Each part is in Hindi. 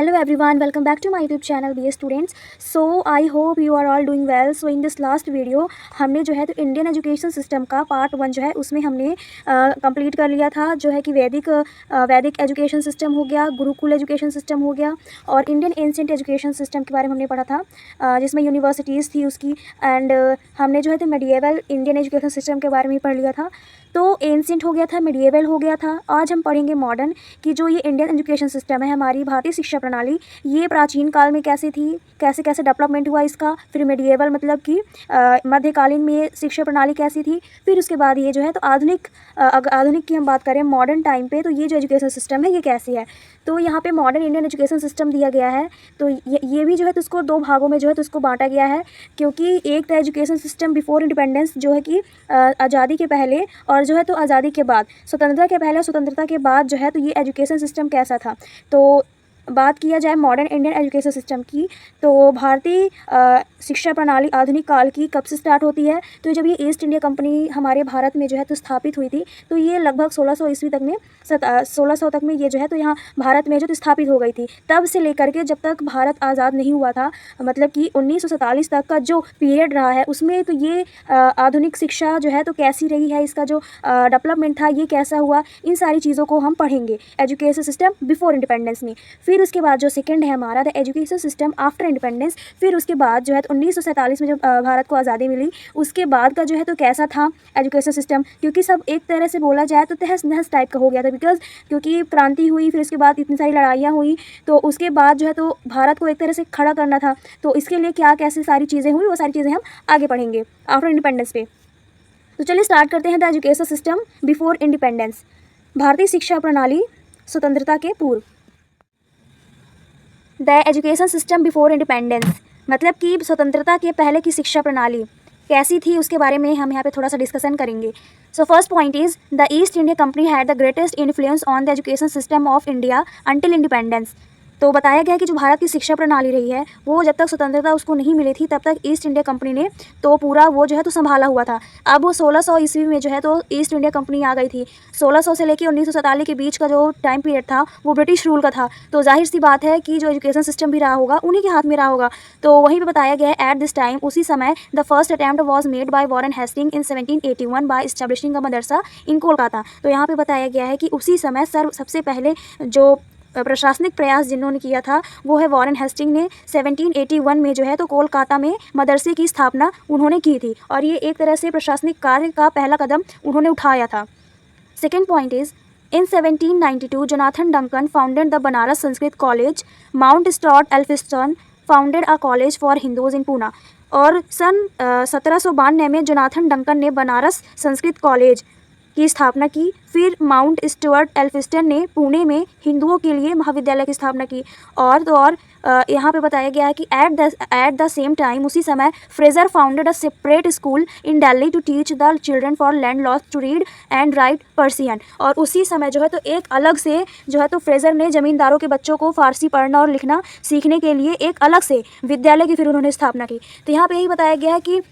Hello everyone, welcome back to my YouTube channel BA Students. So I hope you are all doing well. So in this last video हमने जो है तो इंडियन एजुकेशन सिस्टम का पार्ट 1 जो है उसमें हमने कंप्लीट कर लिया था, जो है कि वैदिक एजुकेशन सिस्टम हो गया, गुरुकुल एजुकेशन सिस्टम हो गया और इंडियन एंशिएंट एजुकेशन सिस्टम के बारे में हमने पढ़ा था, जिसमें यूनिवर्सिटीज़ थी उसकी। एंड हमने जो है तो मेडिएवल इंडियन एजुकेशन सिस्टम के बारे में पढ़ लिया था। तो एंशिएंट हो गया था, मेडिएवल हो गया था। आज हम पढ़ेंगे मॉडर्न कि जो ये इंडियन एजुकेशन सिस्टम है, हमारी भारतीय शिक्षा प्रणाली, ये प्राचीन काल में कैसी थी, कैसे कैसे डेवलपमेंट हुआ इसका, फिर मेडिएवल मतलब कि मध्यकालीन में ये शिक्षा प्रणाली कैसी थी, फिर उसके बाद ये जो है तो आधुनिक की हम बात करें मॉडर्न टाइम पे, तो ये जो एजुकेशन सिस्टम है ये कैसी है। तो यहाँ पे मॉडर्न इंडियन एजुकेशन सिस्टम दिया गया है। तो ये भी जो है तो इसको दो भागों में जो है तो इसको बांटा गया है, क्योंकि एक तो एजुकेशन सिस्टम बिफोर इंडिपेंडेंस, जो है कि आज़ादी के पहले, और जो है तो आज़ादी के बाद, स्वतंत्रता के पहले और स्वतंत्रता के बाद जो है तो ये एजुकेशन सिस्टम कैसा था। तो बात किया जाए मॉडर्न इंडियन एजुकेशन सिस्टम की, तो भारतीय शिक्षा प्रणाली आधुनिक काल की कब से स्टार्ट होती है। तो जब ये ईस्ट इंडिया कंपनी हमारे भारत में जो है तो स्थापित हुई थी, तो ये लगभग 1600 ईस्वी तक में 1600 तक में ये जो है तो यहाँ भारत में जो तो स्थापित हो गई थी। तब से लेकर के जब तक भारत आज़ाद नहीं हुआ था, मतलब कि 1947 तक का जो पीरियड रहा है, उसमें तो ये आधुनिक शिक्षा जो है तो कैसी रही है, इसका जो डेवलपमेंट था ये कैसा हुआ, इन सारी चीज़ों को हम पढ़ेंगे एजुकेशन सिस्टम बिफोर इंडिपेंडेंस में। फिर उसके बाद जो सेकंड है हमारा the education system after independence. फिर उसके बाद जो है तो 1947 में जब भारत को आज़ादी मिली, उसके बाद का जो है तो कैसा था एजुकेशन सिस्टम, क्योंकि सब एक तरह से बोला जाए तो तहस नहस टाइप का हो गया था, क्योंकि क्रांति हुई, फिर उसके बाद इतनी सारी लड़ाइयाँ हुई, तो उसके बाद जो है तो भारत को एक तरह से खड़ा करना था। तो इसके लिए क्या कैसे सारी चीज़ें हुई, वो सारी चीज़ें हम आगे पढ़ेंगे आफ्टर इंडिपेंडेंस पे। तो चलिए स्टार्ट करते हैं the education system before independence, भारतीय शिक्षा प्रणाली स्वतंत्रता के पूर्व। The education system before independence मतलब कि स्वतंत्रता के पहले की शिक्षा प्रणाली कैसी थी, उसके बारे में हम यहाँ पे थोड़ा सा डिस्कशन करेंगे। So first point is the east India company had the greatest influence on the education system of India until independence. तो बताया गया कि जो भारत की शिक्षा प्रणाली रही है, वो जब तक स्वतंत्रता उसको नहीं मिली थी, तब तक ईस्ट इंडिया कंपनी ने तो पूरा वो जो है तो संभाला हुआ था। अब वो 1600 ईस्वी में जो है तो ईस्ट इंडिया कंपनी आ गई थी। 1600 से लेकर 1947 के बीच का जो टाइम पीरियड था वो ब्रिटिश रूल का था। तो जाहिर सी बात है कि जो एजुकेशन सिस्टम भी रहा होगा उन्हीं के हाथ में रहा होगा। तो वहीं पर बताया गया है एट दिस टाइम, उसी समय the first attempt was made by Warren Hastings in 1781 by establishing a madrasa in Kolkata. तो यहाँ पे बताया गया है कि उसी समय सबसे पहले जो प्रशासनिक प्रयास जिन्होंने किया था वो है वॉरेन हेस्टिंग ने 1781 में जो है तो कोलकाता में मदरसे की स्थापना उन्होंने की थी, और ये एक तरह से प्रशासनिक कार्य का पहला कदम उन्होंने उठाया था। Second point is in 1792 Jonathan Duncan founded the Banaras Sanskrit college, Mountstuart Elphinstone founded a college for Hindus in Poona. और सन 1792 में जोनाथन डंकन ने बनारस संस्कृत कॉलेज की स्थापना की। फिर माउंट स्टुअर्ट एल्फिंस्टन ने पुणे में हिंदुओं के लिए महाविद्यालय की स्थापना की। और यहाँ पे बताया गया है कि एट द सेम टाइम, उसी समय Fraser founded a separate school in Delhi to teach the children for land loss to read and write Persian. और उसी समय जो है तो एक अलग से जो है तो फ्रेजर ने ज़मींदारों के बच्चों को फारसी पढ़ना और लिखना सीखने के लिए एक अलग से विद्यालय की फिर उन्होंने स्थापना की। तो यहाँ पर यही बताया गया है कि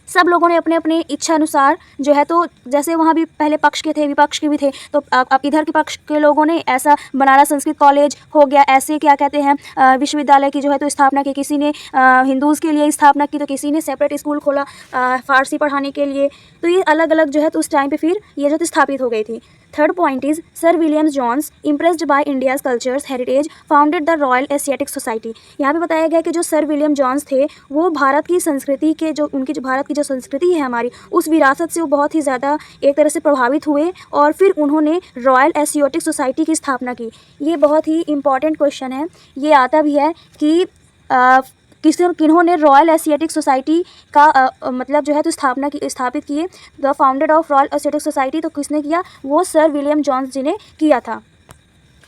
सब लोगों ने अपने अपने इच्छा अनुसार जो है तो, जैसे वहाँ भी पहले पक्ष के थे विपक्ष के भी थे, तो अब इधर के पक्ष के लोगों ने ऐसा बनारस संस्कृत कॉलेज हो गया, ऐसे क्या कहते हैं विश्वविद्यालय की जो है तो स्थापना की। किसी ने हिंदूज़ के लिए स्थापना की, तो किसी ने सेपरेट स्कूल खोला फारसी पढ़ाने के लिए। तो ये अलग अलग जो है तो उस टाइम पर फिर ये जो तो स्थापित हो गई थी। Third point is Sir Williams Jones impressed by India's cultures heritage founded the Royal Asiatic Society. यहाँ पे बताया गया कि जो सर विलियम जॉन्स थे, वो भारत की संस्कृति के जो उनकी जो भारत की जो संस्कृति है हमारी, उस विरासत से वो बहुत ही ज़्यादा एक तरह से प्रभावित हुए, और फिर उन्होंने रॉयल एशियाटिक सोसाइटी की स्थापना की। ये बहुत ही इंपॉर्टेंट क्वेश्चन है, ये आता भी है कि किन्होंने रॉयल एशियाटिक सोसाइटी का मतलब जो है तो स्थापित किए। The founded of royal Asiatic society, तो किसने किया, वो सर विलियम जॉन्स जी ने किया था।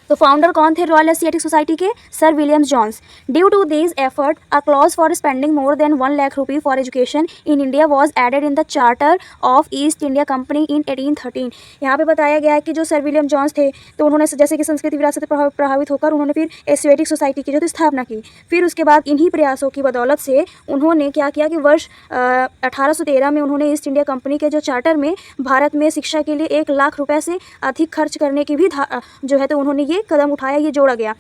तो फाउंडर कौन थे रॉयल एशियाटिक सोसाइटी के? Sir Williams Jones. Due to this effort a clause for spending more than 1 lakh rupee for education in India was added in the charter of East India Company in 1813। यहाँ पे बताया गया है कि जो सर विलियम जॉन्स थे, तो उन्होंने जैसे कि संस्कृति विरासत प्रभावित होकर उन्होंने फिर एशियाटिक सोसाइटी की जो स्थापना की। फिर उसके बाद इन्हीं प्रयासों की बदौलत से उन्होंने क्या किया कि वर्ष 1813 में उन्होंने ईस्ट इंडिया कंपनी के जो चार्टर में भारत में शिक्षा के लिए 1 लाख रुपए से अधिक खर्च करने की भी जो है तो उन्होंने ये कदम उठाया, ये जोड़ा गया।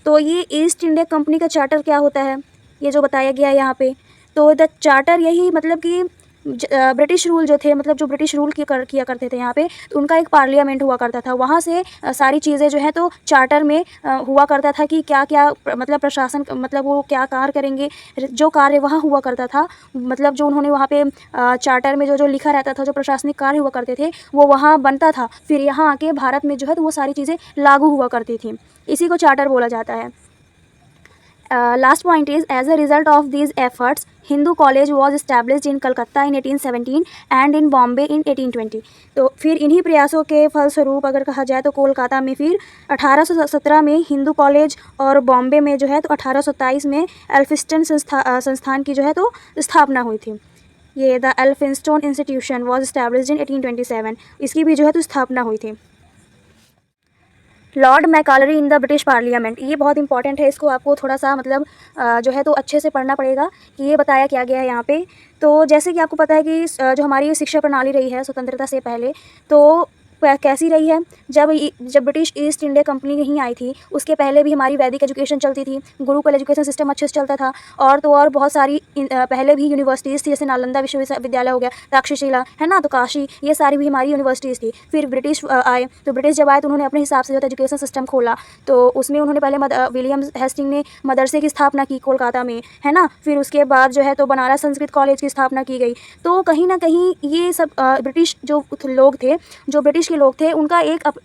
तो ये ईस्ट इंडिया कंपनी का चार्टर क्या होता है, ये जो बताया गया है यहाँ पे, तो द चार्टर यही मतलब कि ब्रिटिश रूल जो थे, मतलब जो ब्रिटिश रूल किया करते थे यहाँ पे, तो उनका एक पार्लियामेंट हुआ करता था, वहाँ से सारी चीज़ें जो है तो चार्टर में हुआ करता था कि क्या क्या मतलब प्रशासन मतलब वो क्या कार्य करेंगे, जो कार्य वहाँ हुआ करता था, मतलब जो उन्होंने वहाँ पे चार्टर में जो जो लिखा रहता था, जो प्रशासनिक कार्य हुआ करते थे वो वहाँ बनता था, फिर यहाँ आके भारत में जो है तो वो सारी चीज़ें लागू हुआ करती थी, इसी को चार्टर बोला जाता है। Last point is, as a result of these efforts, Hindu College was established in Calcutta in 1817 and in Bombay in 1820। तो फिर इन्हीं प्रयासों के फलस्वरूप अगर कहा जाए तो कोलकाता में फिर 1817 में हिंदू कॉलेज और बॉम्बे में जो है तो 1827 में एल्फिंस्टन संस्थान की जो है तो स्थापना हुई थी। ये the Elphinstone institution was established in 1827, इसकी भी जो है तो स्थापना हुई थी। Lord Macaulay in the British parliament, ये बहुत इंपॉर्टेंट है, इसको आपको थोड़ा सा मतलब जो है तो अच्छे से पढ़ना पड़ेगा कि ये बताया क्या गया है यहाँ पे। तो जैसे कि आपको पता है कि जो हमारी शिक्षा प्रणाली रही है स्वतंत्रता से पहले, तो कैसी रही है, जब ब्रिटिश ईस्ट इंडिया कंपनी नहीं आई थी उसके पहले भी हमारी वैदिक एजुकेशन चलती थी, गुरुकुल एजुकेशन सिस्टम अच्छे से चलता था, और तो और बहुत सारी पहले भी यूनिवर्सिटीज़ थी, जैसे नालंदा विश्वविद्यालय हो गया, तक्षशिला है ना, तो काशी, ये सारी भी हमारी यूनिवर्सिटीज़ थी। फिर ब्रिटिश आए, तो ब्रिटिश जब आए तो उन्होंने अपने हिसाब से जो एजुकेशन सिस्टम खोला, तो उसमें उन्होंने पहले विलियम हेस्टिंग ने मदरसे की स्थापना की कोलकाता में, है ना, फिर उसके बाद जो है तो बनारस संस्कृत कॉलेज की स्थापना की गई। तो कहीं ना कहीं ये सब ब्रिटिश जो लोग थे, जो ब्रिटिश के लोग थे,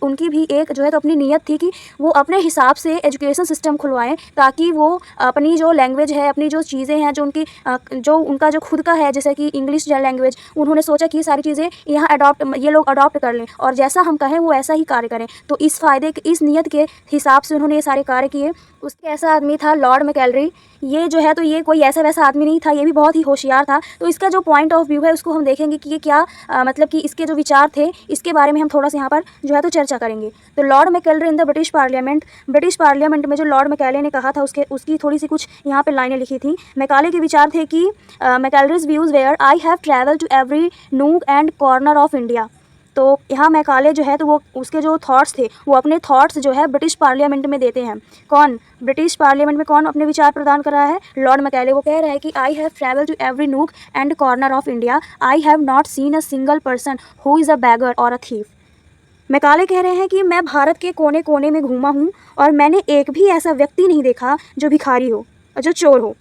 उनकी भी एक जो है तो अपनी नीयत थी कि वो अपने हिसाब से एजुकेशन सिस्टम खुलवाएं, ताकि वो अपनी जो लैंग्वेज है, अपनी जो चीज़ें हैं, जो उनका जो खुद का है, जैसे कि इंग्लिश लैंग्वेज, उन्होंने सोचा कि ये सारी चीज़ें यहाँ ये लोग अडॉप्ट कर लें और जैसा हम कहें वो ऐसा ही कार्य करें। तो इस नीयत के हिसाब से उन्होंने ये सारे कार्य किए। उसके ऐसा आदमी था लॉर्ड मैकालरी, ये जो है तो ये कोई ऐसा वैसा आदमी नहीं था, ये भी बहुत ही होशियार था। तो इसका जो पॉइंट ऑफ व्यू है उसको हम देखेंगे कि ये क्या मतलब कि इसके जो विचार थे, इसके बारे में हम थोड़ा सा यहाँ पर जो है तो चर्चा करेंगे। तो Lord Macaulay in the British parliament में जो लॉर्ड मैकाले ने कहा था उसकी थोड़ी सी कुछ यहाँ पर लाइनें लिखी थी। मैकाले के विचार थे कि Macaulay's views were I have travel to every nook and corner of India. तो यहाँ मैकाले जो है तो वो उसके जो थॉट्स थे, वो अपने थॉट्स जो है ब्रिटिश पार्लियामेंट में देते हैं। कौन ब्रिटिश पार्लियामेंट में कौन अपने विचार प्रदान कर रहा है? Lord Macaulay. वो कह रहा है कि I have travel to every nook and corner of India, I have not seen a single person who is a beggar और अ थीफ। मैकाले कह रहे हैं कि मैं भारत के कोने कोने में घूमा हूँ और मैंने एक भी ऐसा व्यक्ति नहीं देखा जो भिखारी हो और जो चोर हो।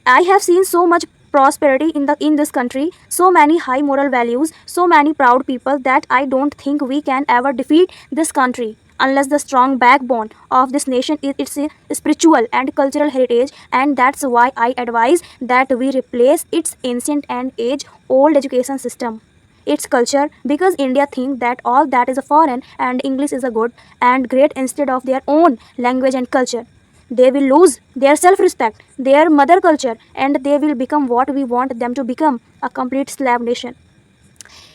I have seen so much prosperity in this country, so many high moral values, so many proud people that I don't think we can ever defeat this country unless the strong backbone of this nation is its spiritual and cultural heritage, and that's why I advise that we replace its ancient and age-old education system, its culture, because India think that all that is a foreign and English is a good and great instead of their own language and culture. They will lose their self-respect, their mother culture, and they will become what we want them to become, a complete slave nation.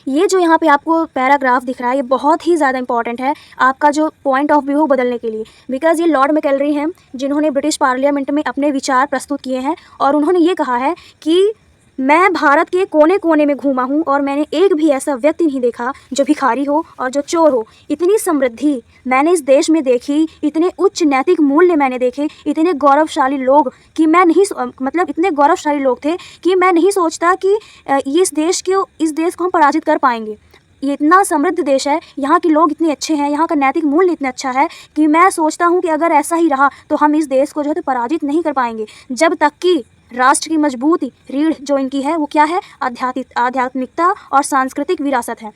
ये जो यहाँ पे आपको पैराग्राफ दिख रहा है, ये बहुत ही ज़्यादा इंपॉर्टेंट है आपका जो पॉइंट ऑफ व्यू हो बदलने के लिए, बिकॉज ये लॉर्ड मैकाले हैं जिन्होंने ब्रिटिश पार्लियामेंट में अपने विचार प्रस्तुत किए हैं, और उन्होंने ये कहा है कि मैं भारत के कोने कोने में घूमा हूँ और मैंने एक भी ऐसा व्यक्ति नहीं देखा जो भिखारी हो और जो चोर हो। इतनी समृद्धि मैंने इस देश में देखी, इतने उच्च नैतिक मूल्य मैंने देखे, इतने गौरवशाली लोग कि मैं नहीं मतलब इतने गौरवशाली लोग थे कि मैं नहीं सोचता कि इस देश को हम पराजित कर पाएंगे। ये इतना समृद्ध देश है, यहाँ के लोग इतने अच्छे हैं, यहाँ का नैतिक मूल्य इतना अच्छा है कि मैं सोचता हूँ कि अगर ऐसा ही रहा तो हम इस देश को जो है तो पराजित नहीं कर पाएंगे, जब तक कि राष्ट्र की मजबूत रीढ़ जो इनकी है वो क्या है? आध्यात्मिकता और सांस्कृतिक विरासत है।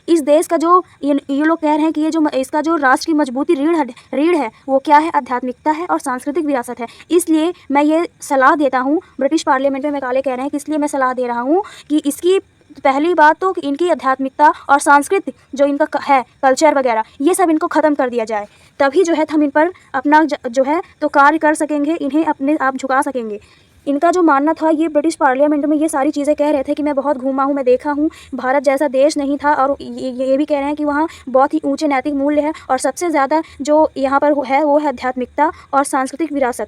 इस देश का जो ये लोग कह रहे हैं कि ये जो इसका जो राष्ट्र की मजबूती रीढ़ है वो क्या है? आध्यात्मिकता है और सांस्कृतिक विरासत है। इसलिए मैं ये सलाह देता हूँ, ब्रिटिश पार्लियामेंट में मैकाले कह रहे हैं कि इसलिए मैं सलाह दे रहा हूँ कि इसकी पहली बात तो कि इनकी आध्यात्मिकता और सांस्कृतिक जो इनका है कल्चर वगैरह, ये सब इनको ख़त्म कर दिया जाए, तभी जो है हम इन पर अपना जो है तो कार्य कर सकेंगे, इन्हें अपने आप झुका सकेंगे। इनका जो मानना था, ये ब्रिटिश पार्लियामेंट में ये सारी चीज़ें कह रहे थे कि मैं बहुत घूमा हूँ, मैं देखा हूँ, भारत जैसा देश नहीं था, और ये भी कह रहे हैं कि वहाँ बहुत ही ऊंचे नैतिक मूल्य है और सबसे ज़्यादा जो यहाँ पर है वो है आध्यात्मिकता और सांस्कृतिक विरासत।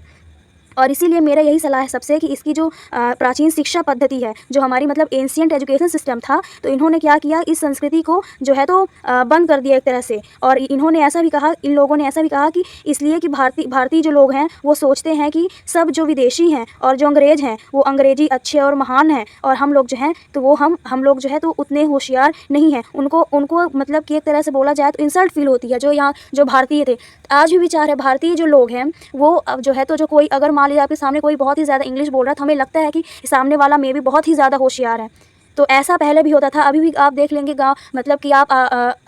और इसीलिए मेरा यही सलाह है सबसे कि इसकी जो प्राचीन शिक्षा पद्धति है, जो हमारी मतलब एंशिएंट एजुकेशन सिस्टम था, तो इन्होंने क्या किया, इस संस्कृति को जो है तो बंद कर दिया एक तरह से। और इन्होंने ऐसा भी कहा, इन लोगों ने ऐसा भी कहा कि इसलिए कि भारतीय जो लोग हैं वो सोचते हैं कि सब जो विदेशी हैं और जो अंग्रेज़ हैं वो अंग्रेजी अच्छे और महान हैं, और हम लोग जो हैं तो वो हम लोग जो है तो उतने होशियार नहीं हैं। उनको मतलब कि एक तरह से बोला जाए तो इंसल्ट फील होती है जो यहाँ जो भारतीय थे। आज भी विचार है, भारतीय जो लोग हैं वो अब जो है तो जो कोई अगर मान लीजिए आपके सामने कोई बहुत ही ज़्यादा इंग्लिश बोल रहा है तो हमें लगता है कि सामने वाला में भी बहुत ही ज़्यादा होशियार है। तो ऐसा पहले भी होता था, अभी भी आप देख लेंगे गाँव, मतलब कि आप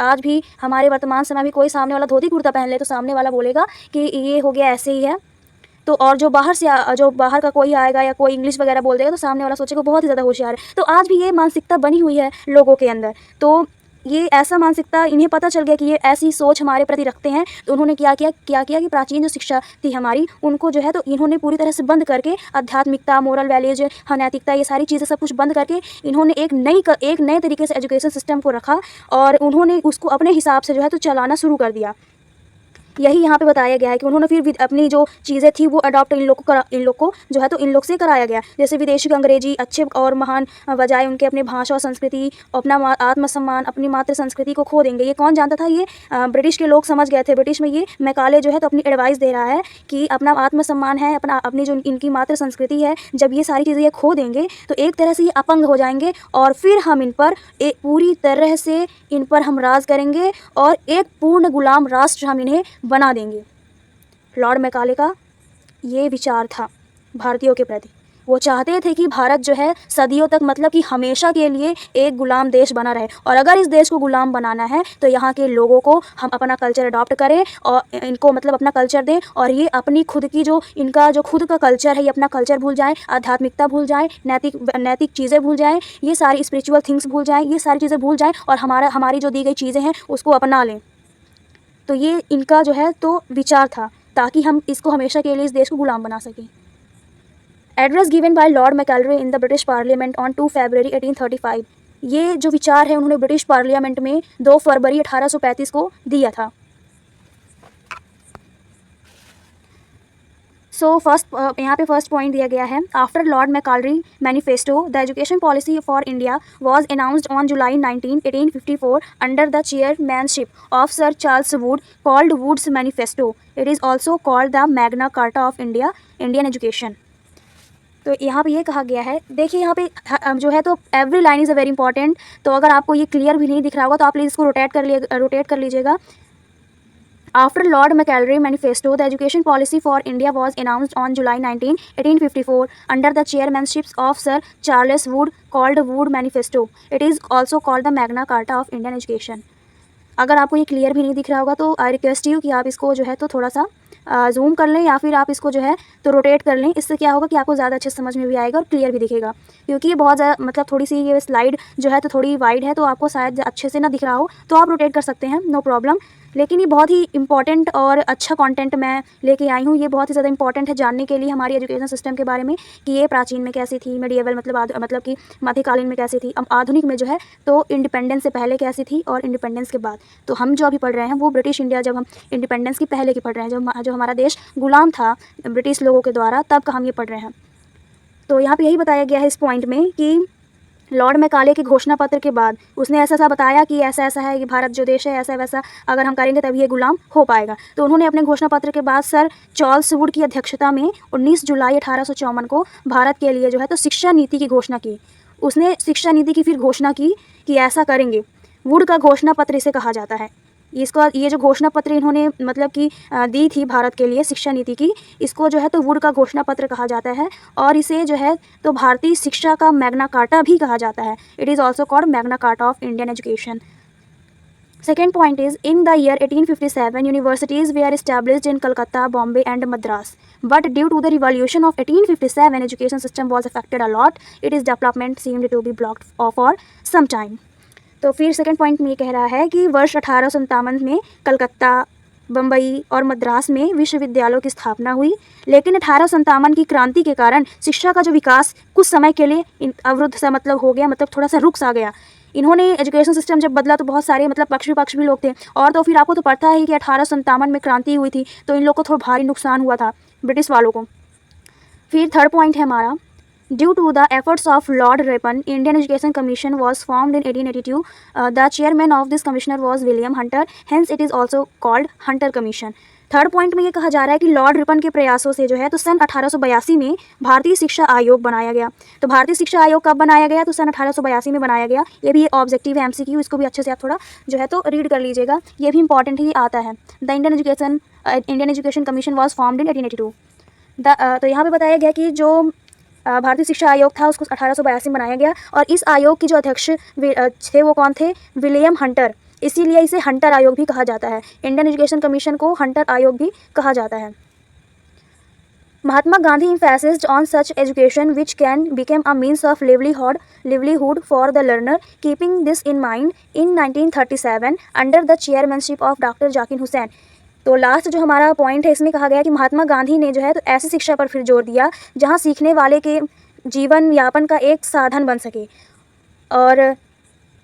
आज भी हमारे वर्तमान समय में कोई सामने वाला धोती कुर्ता पहन ले तो सामने वाला बोलेगा कि ये हो गया, ऐसे ही है। तो और जो बाहर का कोई आएगा या कोई इंग्लिश वगैरह बोल देगा तो सामने वाला सोचेगा बहुत ही ज़्यादा होशियार है। तो आज भी ये मानसिकता बनी हुई है लोगों के अंदर। तो ये ऐसा मानसिकता, इन्हें पता चल गया कि ये ऐसी सोच हमारे प्रति रखते हैं, तो उन्होंने क्या किया कि प्राचीन जो शिक्षा थी हमारी, उनको जो है तो इन्होंने पूरी तरह से बंद करके आध्यात्मिकता, मोरल वैल्यूज, नैतिकता, ये सारी चीज़ें सब कुछ बंद करके इन्होंने एक नए तरीके से एजुकेशन सिस्टम को रखा और उन्होंने उसको अपने हिसाब से जो है तो चलाना शुरू कर दिया। यही यहाँ पे बताया गया है कि उन्होंने फिर अपनी जो चीज़ें थी वो अडॉप्ट इन लोग को जो है तो इन लोग से कराया गया। जैसे विदेशी को अंग्रेजी अच्छे और महान बजाय उनके अपने भाषा और संस्कृति, अपना आत्मसम्मान, अपनी मातृ संस्कृति को खो देंगे। ये कौन जानता था? ये ब्रिटिश के लोग समझ गए थे। ब्रिटिश में ये मैकाले जो है तो अपनी एडवाइस दे रहा है कि अपना आत्मसम्मान है, अपनी जो इनकी मातृ संस्कृति है, जब ये सारी चीज़ें ये खो देंगे तो एक तरह से ये अपंग हो जाएंगे और फिर हम इन पर पूरी तरह से इन पर हम राज करेंगे और एक पूर्ण गुलाम राष्ट्र हम इन्हें बना देंगे। लॉर्ड मैकाले का ये विचार था भारतीयों के प्रति। वो चाहते थे कि भारत जो है सदियों तक, मतलब कि हमेशा के लिए एक गुलाम देश बना रहे, और अगर इस देश को गुलाम बनाना है तो यहाँ के लोगों को हम अपना कल्चर अडॉप्ट करें और इनको मतलब अपना कल्चर दें, और ये अपनी खुद की जो इनका जो खुद का कल्चर है, ये अपना कल्चर भूल जाएं, आध्यात्मिकता भूल जाएं, नैतिक चीज़ें भूल जाएं, ये सारी स्पिरिचुअल थिंग्स भूल जाएं, ये सारी चीज़ें भूल जाएं और हमारी जो दी गई चीज़ें हैं उसको अपना लें। तो ये इनका जो है तो विचार था, ताकि हम इसको हमेशा के लिए इस देश को गुलाम बना सकें। Address given by Lord Macaulay in the British parliament on 2 फरवरी 1835। ये जो विचार है उन्होंने ब्रिटिश पार्लियामेंट में 2 फरवरी 1835 को दिया था। सो यहाँ पे फर्स्ट पॉइंट दिया गया है, after Lord Macaulay manifesto the education policy for India was announced on July 19, 1854 under the chairmanship of Sir Charles Wood, called Woods manifesto. It is also called the Magna Carta of India, Indian education. तो यहाँ पे ये कहा गया है, देखिए यहाँ पे जो है तो every line is a very important. तो अगर आपको ये क्लियर भी नहीं दिख रहा होगा तो आप प्लीज़ इसको रोटेट कर लीजिएगा। After Lord Macaulay Manifesto, the education policy for India was announced on July 19, 1854 under the chairmanship of Sir Charles Wood, called Wood Manifesto. It is also called the Magna Carta of Indian Education. अगर आपको ये क्लियर भी नहीं दिख रहा होगा तो आई रिक्वेस्ट यू कि आप इसको जो है तो थोड़ा सा जूम कर लें या फिर आप इसको जो है तो रोटेट कर लें। इससे क्या होगा कि आपको ज़्यादा अच्छे समझ में भी आएगा और क्लियर भी दिखेगा, क्योंकि ये बहुत ज़्यादा मतलब थोड़ी सी ये स्लाइड जो है तो थोड़ी वाइड है तो आपको शायद अच्छे से ना दिख रहा हो, तो आप रोटेट कर सकते हैं, नो प्रॉब्लम। लेकिन ये बहुत ही इंपॉर्टेंट और अच्छा कंटेंट मैं लेके आई हूँ। ये बहुत ही ज़्यादा इंपॉर्टेंट है जानने के लिए हमारी एजुकेशन सिस्टम के बारे में कि ये प्राचीन में कैसी थी, मेडिएवल मतलब कि मध्यकालीन में कैसी थी, अब आधुनिक में जो है तो इंडिपेंडेंस से पहले कैसी थी और इंडिपेंडेंस के बाद। तो हम जो अभी पढ़ रहे हैं वो ब्रिटिश इंडिया, जब हम इंडिपेंडेंस की पहले की पढ़ रहे हैं, जो हमारा देश गुलाम था ब्रिटिश लोगों के द्वारा, तब का हम ये पढ़ रहे हैं। तो यहाँ पे यही बताया गया है इस पॉइंट में कि लॉर्ड मैकाले के घोषणा पत्र के बाद उसने ऐसा बताया कि ऐसा है कि भारत जो देश है ऐसा वैसा अगर हम करेंगे तभी ये गुलाम हो पाएगा। तो उन्होंने अपने घोषणा पत्र के बाद सर चार्ल्स वुड की अध्यक्षता में 19 जुलाई 1854 को भारत के लिए जो है तो शिक्षा नीति की घोषणा की। उसने शिक्षा नीति की फिर घोषणा की कि ऐसा करेंगे। वुड का घोषणा पत्र इसे कहा जाता है। ये जो घोषणा पत्र इन्होंने मतलब कि दी थी भारत के लिए शिक्षा नीति की, इसको जो है तो वुड का घोषणा पत्र कहा जाता है और इसे जो है तो भारतीय शिक्षा का मैग्ना कार्टा भी कहा जाता है। It is also called Magna Carta of Indian education. Second point is, in the year 1857, universities were established in Calcutta, Bombay and Madras. But due to the revolution of 1857, education system was affected a lot. Its development seemed to be blocked for some time. तो फिर सेकंड पॉइंट में ये कह रहा है कि वर्ष 1857 में कलकत्ता, बम्बई और मद्रास में विश्वविद्यालयों की स्थापना हुई, लेकिन 1857 की क्रांति के कारण शिक्षा का जो विकास कुछ समय के लिए अवरुद्ध सा मतलब हो गया, मतलब थोड़ा सा रुक सा गया। इन्होंने एजुकेशन सिस्टम जब बदला तो बहुत सारे मतलब पक्ष भी लोग थे, और तो फिर आपको तो पता है कि 1857 में क्रांति हुई थी तो इन लोग को थोड़ा भारी नुकसान हुआ था ब्रिटिश वालों को। फिर थर्ड पॉइंट है हमारा, due to the efforts of Lord Ripon, Indian education commission was formed in 1882. The chairman of this commissioner was William Hunter, hence it is also called Hunter commission. Third point में ये कहा जा रहा है कि लॉर्ड रिपन के प्रयासों से जो है तो सन 1882 में भारतीय शिक्षा आयोग बनाया गया. तो भारतीय शिक्षा आयोग कब बनाया गया? तो सन 1882 में बनाया गया. ये भी ऑब्जेक्टिव है MCQ, इसको भी अच्छे से आप थोड़ा जो है तो रीड कर लीजिएगा, ये भी इंपॉर्टेंट ही आता है. The Indian education commission was formed in 1882. तो यहाँ पे बताया गया कि जो भारतीय शिक्षा आयोग था उसको 1882 में बनाया गया, और इस आयोग की जो अध्यक्ष थे वो कौन थे? William Hunter. इसीलिए इसे हंटर आयोग भी कहा जाता है. इंडियन एजुकेशन कमीशन को हंटर आयोग भी कहा जाता है. Mahatma Gandhi emphasized on such education which can become a means of livelihood for the learner. Keeping this in mind, in 1937 under the chairmanship of Dr. Zakir Hussain. तो लास्ट जो हमारा पॉइंट है इसमें कहा गया कि महात्मा गांधी ने जो है तो ऐसी शिक्षा पर फिर जोर दिया जहां सीखने वाले के जीवन यापन का एक साधन बन सके. और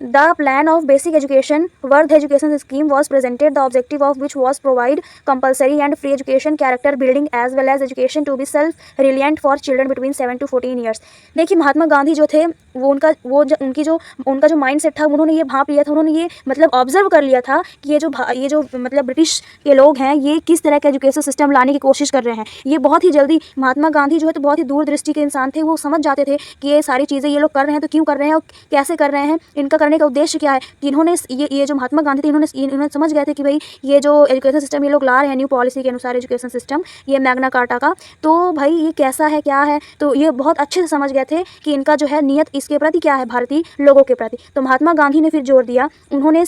the plan of basic education Wardha education scheme was presented, the objective of which was provide compulsory and free education, character building as well as education to be self reliant for children between 7 to 14 years. देखिए महात्मा गांधी जो थे वो उनका जो माइंड सेट था, उन्होंने ये भाप लिया था, उन्होंने ये मतलब ऑब्जर्व कर लिया था कि ये जो मतलब ब्रिटिश के लोग हैं ये किस तरह का एजुकेशन सिस्टम लाने की कोशिश कर रहे हैं. ये बहुत ही जल्दी महात्मा गांधी जो है तो बहुत ही दूरदृष्टि के इंसान थे. वो समझ जाते थे कि ये सारी चीज़ें ये लोग कर रहे हैं तो क्यों कर रहे हैं और कैसे कर रहे हैं, इनका करने का उद्देश्य क्या है. कि इन्होंने ये जो महात्मा गांधी थे इन्होंने समझ गए थे कि भाई ये जो एजुकेशन सिस्टम ये लोग ला रहे हैं न्यू पॉलिसी के अनुसार एजुकेशन सिस्टम, ये मैग्ना कार्टा का, तो भाई ये कैसा है क्या है. तो ये बहुत अच्छे से समझ गए थे कि इनका जो है नियत इसके प्रति क्या है, भारतीय लोगों के प्रति. तो महात्मा गांधी ने फिर जोर दिया, उन्होंने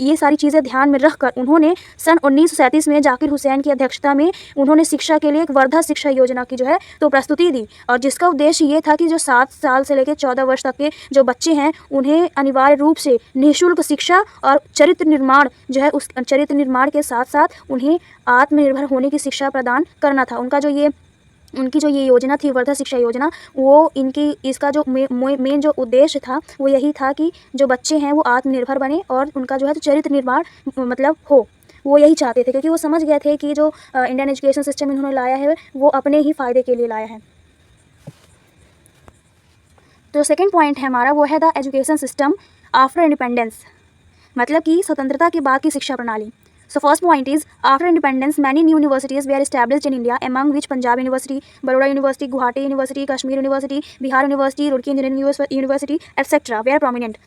ये सारी चीज़ें ध्यान में रखकर उन्होंने सन 1937 में जाकिर हुसैन की अध्यक्षता में उन्होंने शिक्षा के लिए एक वर्धा शिक्षा योजना की जो है तो प्रस्तुति दी. और जिसका उद्देश्य ये था कि जो 7 साल से लेकर 14 वर्ष तक के जो बच्चे हैं उन्हें अनिवार्य रूप से निःशुल्क शिक्षा और चरित्र निर्माण जो है उस चरित्र निर्माण के साथ साथ उन्हें आत्मनिर्भर होने की शिक्षा प्रदान करना था. उनकी जो ये योजना थी वर्धा शिक्षा योजना, वो इसका जो मेन जो उद्देश्य था वो यही था कि जो बच्चे हैं वो आत्मनिर्भर बने और उनका जो है तो चरित्र निर्माण मतलब हो. वो यही चाहते थे क्योंकि वो समझ गए थे कि जो इंडियन एजुकेशन सिस्टम इन्होंने लाया है वो अपने ही फ़ायदे के लिए लाया है. तो सेकंड पॉइंट है हमारा वो है the education system after independence, मतलब कि स्वतंत्रता के बाद की शिक्षा प्रणाली. So first point is after independence many new universities were established in India, among which Punjab University, Baroda University, Guwahati University, Kashmir University, Bihar University, Roorkee Engineering University, etc. were prominent.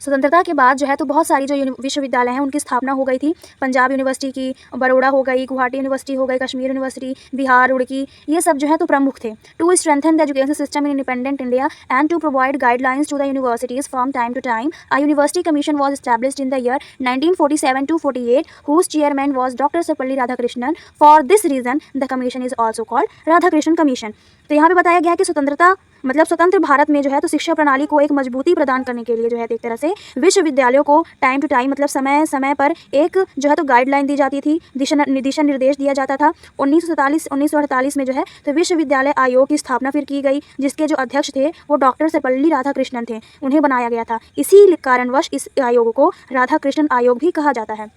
स्वतंत्रता के बाद जो है तो बहुत सारी जो विश्वविद्यालय हैं उनकी स्थापना हो गई थी. पंजाब यूनिवर्सिटी की, बड़ौदा हो गई, गुवाहाटी यूनिवर्सिटी हो गई, कश्मीर यूनिवर्सिटी, बिहार, रुड़की, ये सब जो है तो प्रमुख थे. To strengthen the education system in independent India and to provide guidelines to the universities from time to time, a university commission was established in the year 1947 to 48, whose chairman was Dr. Sarvepalli Radhakrishnan. For this reason the commission is also called Radhakrishnan commission. तो यहाँ पे बताया गया कि स्वतंत्र भारत में जो है तो शिक्षा प्रणाली को एक मजबूती प्रदान करने के लिए जो है एक तरह से विश्वविद्यालयों को टाइम टू टाइम मतलब समय समय पर एक जो है तो गाइडलाइन दी जाती थी, दिशा निर्देश दिया जाता था. 1948 में जो है तो विश्वविद्यालय आयोग की स्थापना फिर की गई, जिसके जो अध्यक्ष थे वो डॉक्टर सर्वपल्ली राधाकृष्णन थे, उन्हें बनाया गया था. इसी कारणवश इस आयोग को राधाकृष्णन आयोग भी कहा जाता है.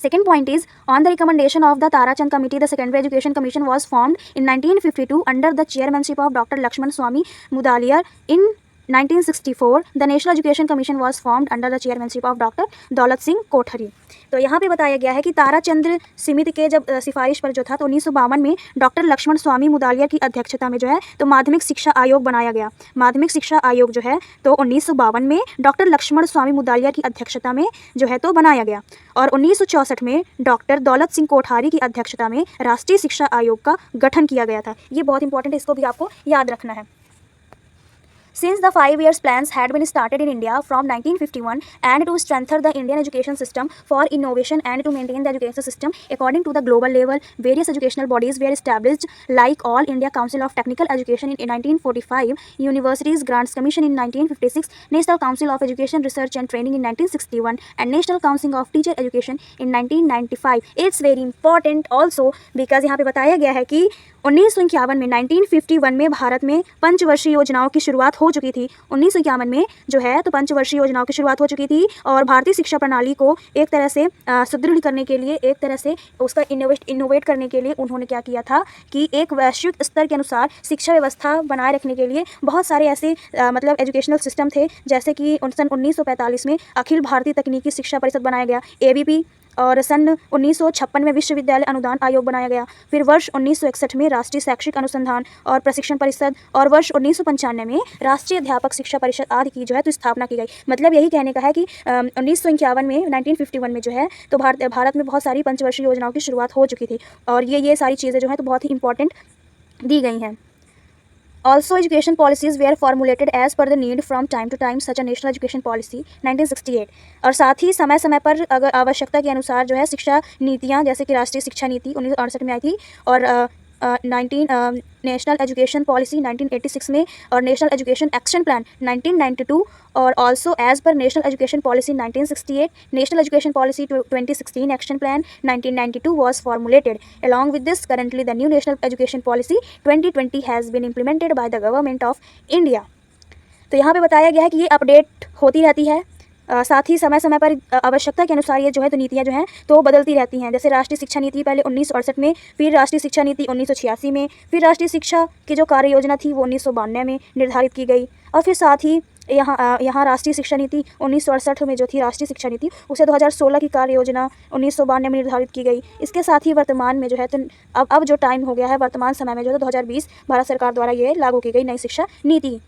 Second point is on the recommendation of the Tarachand Committee, the Secondary Education Commission was formed in 1952 under the chairmanship of Dr. Lakshman Swamy Mudaliar. In 1964 the National Education Commission was formed under the chairmanship of Dr. Daulat Singh कोठरी. तो यहाँ पे बताया गया है कि ताराचंद्र समिति के जब सिफारिश पर जो था तो 1952 में डॉक्टर लक्ष्मण स्वामी मुदालियर की अध्यक्षता में जो है तो माध्यमिक शिक्षा आयोग बनाया गया. माध्यमिक शिक्षा आयोग जो है तो 1952 में डॉक्टर लक्ष्मण स्वामी मुदालियर की अध्यक्षता में जो है तो बनाया गया. और 1964 में डॉक्टर दौलत सिंह कोठारी की अध्यक्षता में राष्ट्रीय शिक्षा आयोग का गठन किया गया था. ये बहुत इंपॉर्टेंट है, इसको भी आपको याद रखना है. Since the 5 years plans had been started in India from 1951 and to strengthen the Indian education system for innovation and to maintain the education system according to the global level, various educational bodies were established like All India Council of Technical Education in 1945, Universities Grants Commission in 1956, National Council of Education Research and Training in 1961 and National Council of Teacher Education in 1995. It's very important also because यहाँ पे बताया गया है कि 1951 में 1951 में भारत में पंचवर्षीय योजनाओं की शुरुआत हो चुकी थी 1951 में जो है, तो पंचवर्षीय योजनाओं की शुरुआत हो चुकी थी और भारतीय शिक्षा प्रणाली को एक तरह से सुदृढ़ करने के लिए, एक तरह से उसका इनोवेट करने के लिए उन्होंने क्या किया था कि एक वैश्विक स्तर के अनुसार शिक्षा व्यवस्था बनाए रखने के लिए बहुत सारे ऐसे मतलब एजुकेशनल सिस्टम थे, जैसे कि सन 1945 में अखिल भारतीय तकनीकी शिक्षा परिषद बनाया गया ABP, और सन 1956 में विश्वविद्यालय अनुदान आयोग बनाया गया। फिर वर्ष 1961 में राष्ट्रीय शैक्षिक अनुसंधान और प्रशिक्षण परिषद, और वर्ष 1995 में राष्ट्रीय अध्यापक शिक्षा परिषद आदि की जो है तो स्थापना की गई। मतलब यही कहने का है कि 1951 में 1951 में जो है तो भारत में बहुत सारी पंचवर्षीय योजनाओं की शुरुआत हो चुकी थी, और ये सारी चीज़ें जो है तो बहुत ही इंपॉर्टेंट दी गई हैं। Also, education policies were formulated as per the need from time to time, such a national education policy 1968। और साथ ही समय समय पर अगर आवश्यकता के अनुसार जो है शिक्षा नीतियाँ, जैसे कि राष्ट्रीय शिक्षा नीति 1968 में आई थी, और नेशनल एजुकेशन पॉलिसी 1986 में, और नेशनल एजुकेशन एक्शन प्लान 1992, और also as per national education policy 1968, national education policy 2016 action plan 1992 was formulated. Along with this, currently the new national education policy 2020 has been implemented by the government of India. तो यहाँ पे बताया गया है कि ये अपडेट होती रहती है, साथ ही समय समय पर आवश्यकता के अनुसार ये जो है तो नीतियाँ जो हैं तो बदलती रहती हैं। जैसे राष्ट्रीय शिक्षा नीति पहले 1968 में, फिर राष्ट्रीय शिक्षा नीति 1986 में, फिर राष्ट्रीय शिक्षा की जो कार्य योजना थी वो 1992 में निर्धारित की गई, और फिर साथ ही यहाँ राष्ट्रीय शिक्षा नीति 1968 में जो थी राष्ट्रीय शिक्षा नीति, उसे 2016 की कार्य योजना 1992 में निर्धारित की गई। इसके साथ ही वर्तमान में जो है तो अब जो टाइम हो गया है, वर्तमान समय में जो है 2020 भारत सरकार द्वारा ये लागू की गई नई शिक्षा नीति।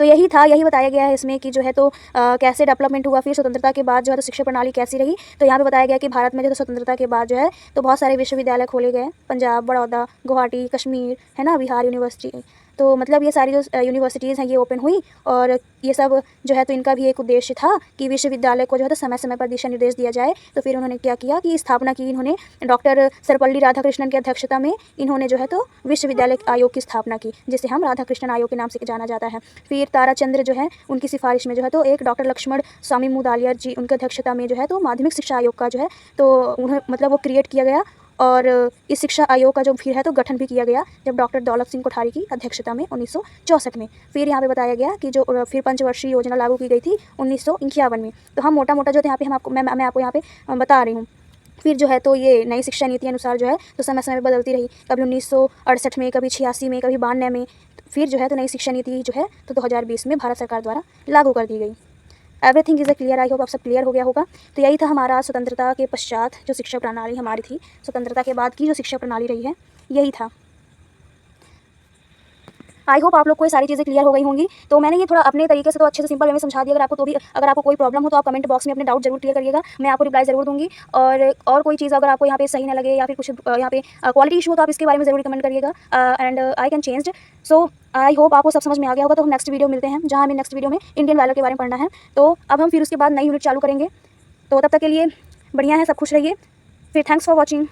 तो यही बताया गया है इसमें कि जो है तो कैसे डेवलपमेंट हुआ, फिर स्वतंत्रता के बाद जो है तो शिक्षा प्रणाली कैसी रही। तो यहाँ पे बताया गया कि भारत में जो है स्वतंत्रता के बाद जो है तो बहुत सारे विश्वविद्यालय खोले गए, पंजाब, बड़ौदा, गुवाहाटी, कश्मीर, है ना, बिहार यूनिवर्सिटी। तो मतलब ये सारी जो यूनिवर्सिटीज़ हैं ये ओपन हुई, और ये सब जो है तो इनका भी एक उद्देश्य था कि विश्वविद्यालय को जो है तो समय समय पर दिशा निर्देश दिया जाए। तो फिर उन्होंने क्या किया कि स्थापना की इन्होंने, डॉक्टर सर्वपल्ली राधाकृष्णन की अध्यक्षता में इन्होंने जो है तो विश्वविद्यालय आयोग की स्थापना की, जिसे हम राधाकृष्णन आयोग के नाम से जाना जाता है। फिर ताराचंद्र जो है उनकी सिफारिश में जो है तो एक डॉक्टर लक्ष्मण स्वामी मुदालियर जी उनकी अध्यक्षता में जो है तो माध्यमिक शिक्षा आयोग का जो है तो उन्हें मतलब वो क्रिएट किया गया, और इस शिक्षा आयोग का जो फिर है तो गठन भी किया गया जब डॉक्टर दौलत सिंह कोठारी की अध्यक्षता में 1964 में। फिर यहाँ पे बताया गया कि जो फिर पंचवर्षीय योजना लागू की गई थी 1951 में। तो हम मोटा मोटा जो यहाँ पे मैं आपको यहाँ पे बता रही हूँ। फिर जो है तो ये नई शिक्षा नीति अनुसार जो है तो समय समय पर बदलती रही, कभी 1968 में, कभी 86 में, कभी 92 में। फिर जो है तो नई शिक्षा नीति जो है तो 2020 में भारत सरकार द्वारा लागू कर दी गई। Everything is a clear, I hope आप सब क्लियर हो गया होगा। तो यही था हमारा स्वतंत्रता के पश्चात जो शिक्षा प्रणाली हमारी थी, स्वतंत्रता के बाद की जो शिक्षा प्रणाली रही है, यही था। आई होप आप लोग को ये सारी चीज़ें क्लियर हो गई होंगी। तो मैंने ये थोड़ा अपने तरीके से तो अच्छे से सिंपल वे में समझा दिया। अगर आपको कोई प्रॉब्लम हो तो आप कमेंट बॉक्स में अपने डाउट जरूर क्लियर करिएगा, मैं आपको रिप्लाई ज़रूर दूंगी। और कोई चीज़ अगर आपको यहाँ पे सही ना लगे या फिर कुछ यहाँ पे क्वालिटी इशू हो तो आप इसके बारे में ज़रूर कमेंट करिएगा, and I can change. So I hope आपको सब समझ में आ गया होगा। तो हम नेक्स्ट वीडियो मिलते हैं, जहाँ हमें नेक्स्ट वीडियो में इंडियन वैल्यू के बारे में पढ़ना है। तो अब हम फिर उसके बाद नई यूनिट चालू करेंगे। तो तब तक के लिए बढ़िया है, सब खुश रहिए। फिर थैंक्स फॉर वॉचिंग।